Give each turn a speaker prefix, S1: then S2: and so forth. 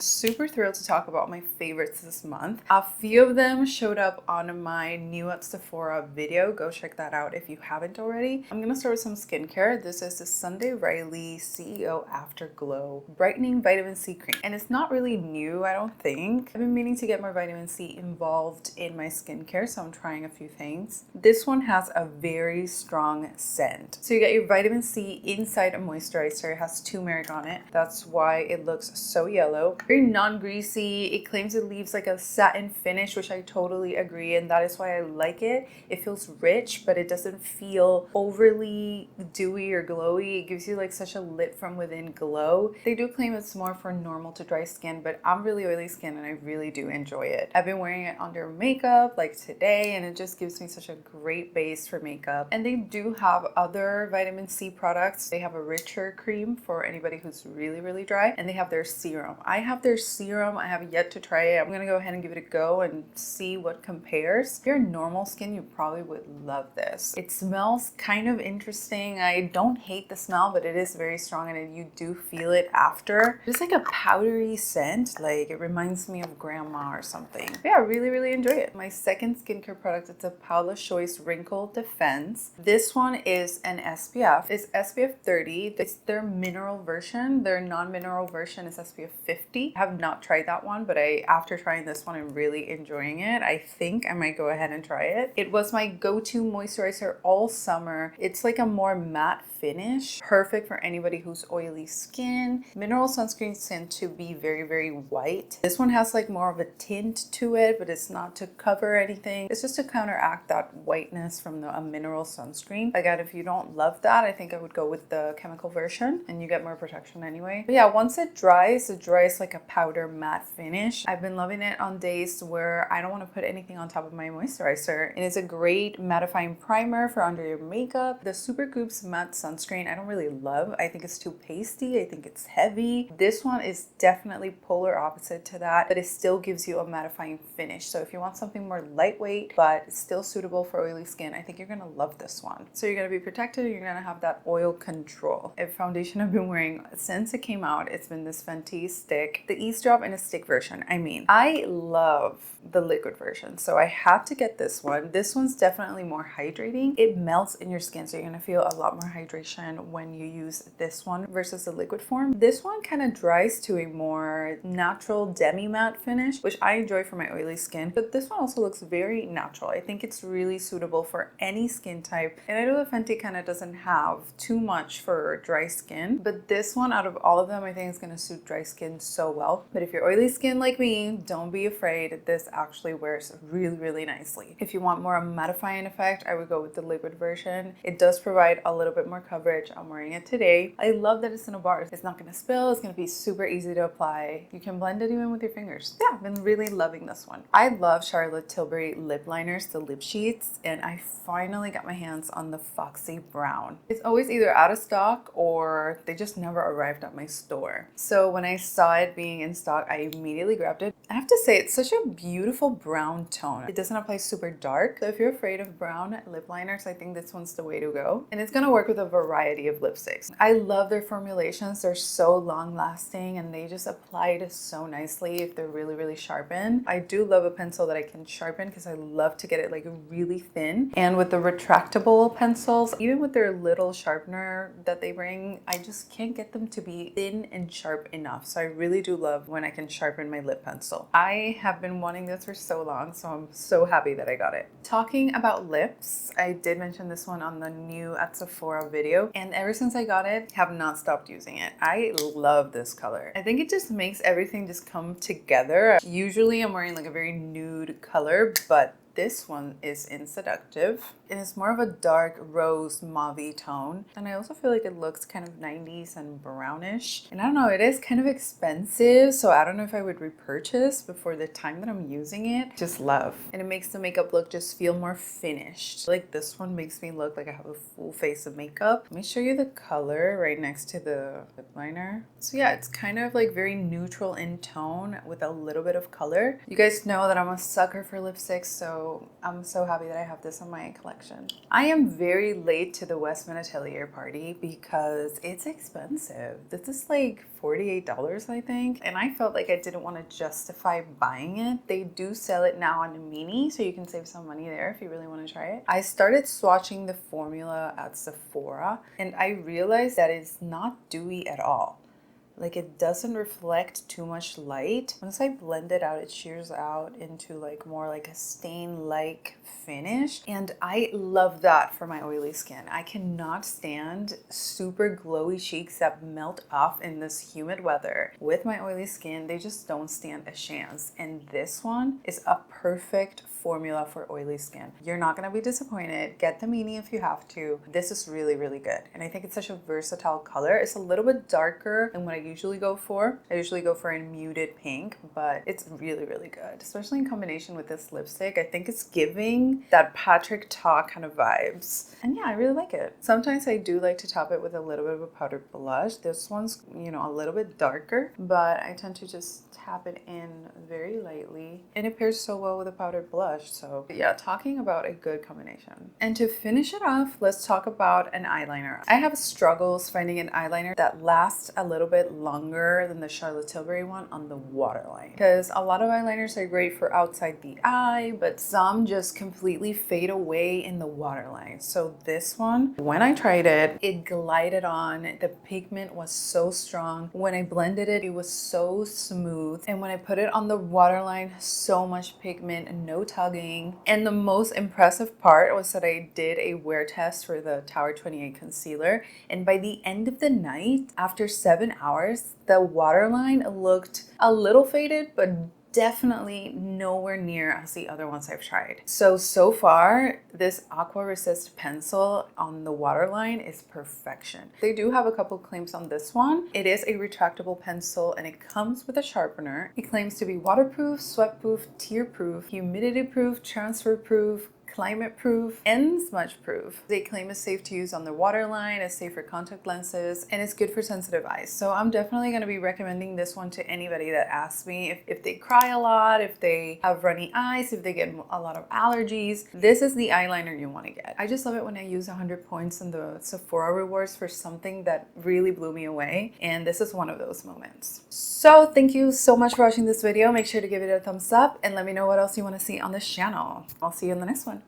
S1: Super thrilled to talk about my favorites this month. A few of them showed up on my new at Sephora video. Go check that out if you haven't already. I'm gonna start with some skincare. This is the Sunday Riley CEO Afterglow Brightening Vitamin C Cream. And it's not really new, I don't think. I've been meaning to get more vitamin C involved in my skincare, so I'm trying a few things. This one has a very strong scent. So you get your vitamin C inside a moisturizer. It has turmeric on it. That's why it looks so yellow. Very non-greasy. It claims it leaves like a satin finish, which I totally agree, and that is why I like it. It feels rich, but it doesn't feel overly dewy or glowy. It gives you like such a lit from within glow. They do claim it's more for normal to dry skin, but I'm really oily skin and I really do enjoy it. I've been wearing it under makeup like today, and it just gives me such a great base for makeup. And they do have other vitamin C products. They have a richer cream for anybody who's really dry, and they have their serum. I have their serum. I have yet to try it. I'm gonna go ahead and give it a go and see what compares. If you're normal skin, you probably would love this. It smells kind of interesting. I don't hate the smell, but it is very strong and you do feel it after. It's like a powdery scent. Like it reminds me of grandma or something. But yeah, I really enjoy it. My second skincare product, it's a Paula Choice Wrinkle Defense. This one is an SPF. It's SPF 30. It's their mineral version. Their non-mineral version is SPF 50. I have not tried that one, but after trying this one, I'm really enjoying it. I think I might go ahead and try it. It was my go-to moisturizer all summer. It's like a more matte finish, perfect for anybody who's oily skin. Mineral sunscreens tend to be very white. This one has like more of a tint to it, but it's not to cover anything. It's just to counteract that whiteness from a mineral sunscreen. Again, if you don't love that, I think I would go with the chemical version and you get more protection anyway. But yeah, once it dries like a powder matte finish. I've been loving it on days where I don't want to put anything on top of my moisturizer. And it's a great mattifying primer for under your makeup. The Supergoop's matte sunscreen I don't really love. I think it's too pasty. I think it's heavy. This one is definitely polar opposite to that, but it still gives you a mattifying finish. So if you want something more lightweight but still suitable for oily skin, I think you're gonna love this one. So you're gonna be protected, you're gonna have that oil control. A foundation I've been wearing since it came out, it's been this Fenty stick, the Ease Drop in a stick version. I love the liquid version, so I had to get this one. This one's definitely more hydrating. It melts in your skin, so you're gonna feel a lot more hydration when you use this one versus the liquid form. This one kind of dries to a more natural demi-matte finish, which I enjoy for my oily skin, but this one also looks very natural. I think it's really suitable for any skin type, and I know that Fenty kind of doesn't have too much for dry skin, but this one out of all of them, I think is gonna suit dry skin so well. But if you're oily skin like me, don't be afraid. This actually wears really nicely. If you want more of a mattifying effect, I would go with the liquid version. It does provide a little bit more coverage. I'm wearing it today. I love that it's in a bar. It's not gonna spill. It's gonna be super easy to apply. You can blend it even with your fingers. Yeah, I've been really loving this one. I love Charlotte Tilbury lip liners, the lip sheets, and I finally got my hands on the Foxy Brown. It's always either out of stock or they just never arrived at my store. So when I saw it being in stock, I immediately grabbed it. I have to say, it's such a beautiful brown tone. It doesn't apply super dark. So if you're afraid of brown lip liners, I think this one's the way to go. And it's gonna work with a variety of lipsticks. I love their formulations. They're so long lasting and they just apply it so nicely if they're really sharpened. I do love a pencil that I can sharpen because I love to get it like really thin. And with the retractable pencils, even with their little sharpener that they bring, I just can't get them to be thin and sharp enough. So I really do love when I can sharpen my lip pencil. I have been wanting this for so long, so I'm so happy that I got it. Talking about lips, I did mention this one on the new at Sephora video, and ever since I got it, have not stopped using it. I love this color. I think it just makes everything just come together. Usually I'm wearing like a very nude color, but this one is in Seductive and it's more of a dark rose mauve tone, and I also feel like it looks kind of 90s and brownish, and I don't know, it is kind of expensive, so I don't know if I would repurchase, but for the time that I'm using it, just love. And it makes the makeup look just feel more finished. Like this one makes me look like I have a full face of makeup. Let me show you the color right next to the lip liner. So yeah, it's kind of like very neutral in tone with a little bit of color. You guys know that I'm a sucker for lipsticks, so So I'm so happy that I have this in my collection. I am very late to the Westman Atelier party because it's expensive. This is like $48, I think. And I felt like I didn't want to justify buying it. They do sell it now on a mini, so you can save some money there if you really want to try it. I started swatching the formula at Sephora and I realized that it's not dewy at all. Like, it doesn't reflect too much light. Once I blend it out, it shears out into like more like a stain-like finish. And I love that for my oily skin. I cannot stand super glowy cheeks that melt off in this humid weather. With my oily skin, they just don't stand a chance. And this one is a perfect formula for oily skin. You're not gonna be disappointed. Get the mini if you have to. This is really, really good. And I think it's such a versatile color. It's a little bit darker than what I usually go for. I usually go for a muted pink, but it's really, really good, especially in combination with this lipstick. I think it's giving that Patrick Ta kind of vibes. And yeah, I really like it. Sometimes I do like to top it with a little bit of a powdered blush. This one's, you know, a little bit darker, but I tend to just tap it in very lightly. And it pairs so well with a powdered blush. So yeah, talking about a good combination. And to finish it off, let's talk about an eyeliner. I have struggles finding an eyeliner that lasts a little bit longer than the Charlotte Tilbury one on the waterline. Because a lot of eyeliners are great for outside the eye, but some just completely fade away in the waterline. So this one, when I tried it, it glided on. The pigment was so strong. When I blended it, it was so smooth. And when I put it on the waterline, so much pigment and no tugging. And the most impressive part was that I did a wear test for the Tower 28 concealer. And by the end of the night, after 7 hours, the waterline looked a little faded, but definitely nowhere near as the other ones I've tried. So far, this Aqua Resist pencil on the waterline is perfection. They do have a couple claims on this one. It is a retractable pencil and it comes with a sharpener. It claims to be waterproof, sweat-proof, tear-proof, humidity-proof, transfer-proof, climate proof, and smudge proof. They claim it's safe to use on the waterline, it's safe for contact lenses, and it's good for sensitive eyes. So I'm definitely going to be recommending this one to anybody that asks me if they cry a lot, if they have runny eyes, if they get a lot of allergies. This is the eyeliner you want to get. I just love it when I use 100 points in the Sephora rewards for something that really blew me away, and this is one of those moments. So thank you so much for watching this video. Make sure to give it a thumbs up and let me know what else you want to see on this channel. I'll see you in the next one.